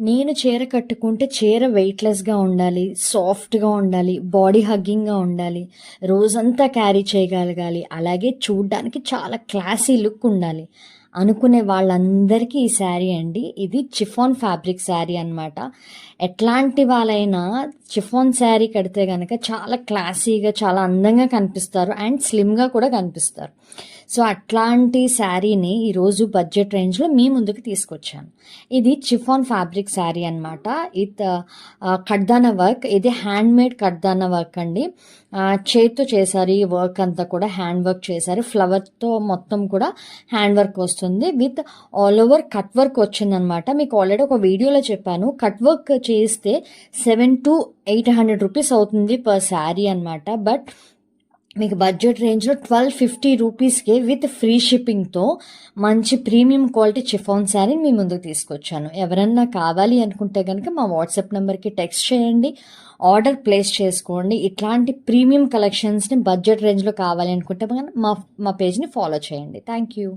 నేను చీర కట్టుకుంటే చీర వెయిట్‌లెస్‌గా ఉండాలి, సాఫ్ట్‌గా ఉండాలి, బాడీ హగ్గింగ్‌గా ఉండాలి, రోజంతా క్యారీ చేయగలగాలి, అలాగే చూడ్డానికి చాలా క్లాసీ లుక్ ఉండాలి అనుకునే వాళ్ళందరికీ ఈ శారీ అండి. ఇది చిఫాన్ ఫ్యాబ్రిక్ శారీ అనమాట. ఎట్లాంటి వాళ్ళైనా చిఫాన్ శారీ కడితే గనక చాలా క్లాసీగా, చాలా అందంగా కనిపిస్తారు అండ్ స్లిమ్‌గా కూడా కనిపిస్తారు. సో, అట్లాంటి శారీని ఈరోజు బడ్జెట్ రేంజ్‌లో మీ ముందుకు తీసుకొచ్చాను. ఇది చిఫాన్ ఫ్యాబ్రిక్ శారీ అనమాట. విత్ కడ్దానా వర్క్. ఇది హ్యాండ్‌మేడ్ కడ్దానా వర్క్ అండి. చేత్తో చేశారు ఈ వర్క్ అంతా కూడా. హ్యాండ్ వర్క్ చేశారు. ఫ్లవర్‌తో మొత్తం కూడా హ్యాండ్ వర్క్ వస్తుంది. With all over cut work వచ్చిందనమాట. మీకు ఆల్రెడీ ఒక వీడియోలో చెప్పాను. కట్ వర్క్ చేస్తే 700-800 రూపీస్ అవుతుంది పర్ శారీ అనమాట. బట్ మీకు బడ్జెట్ రేంజ్లో 1250 రూపీస్కే విత్ ఫ్రీ షిప్పింగ్తో మంచి ప్రీమియం క్వాలిటీ చిఫాన్ శారీని మీ ముందుకు తీసుకొచ్చాను. ఎవరన్నా కావాలి అనుకుంటే కనుక మా వాట్సాప్ నెంబర్కి టెక్స్ట్ చేయండి, ఆర్డర్ ప్లేస్ చేసుకోండి. ఇట్లాంటి ప్రీమియం కలెక్షన్స్ని బడ్జెట్ రేంజ్లో కావాలి అనుకుంటే మా పేజ్ని ఫాలో చేయండి. Thank you.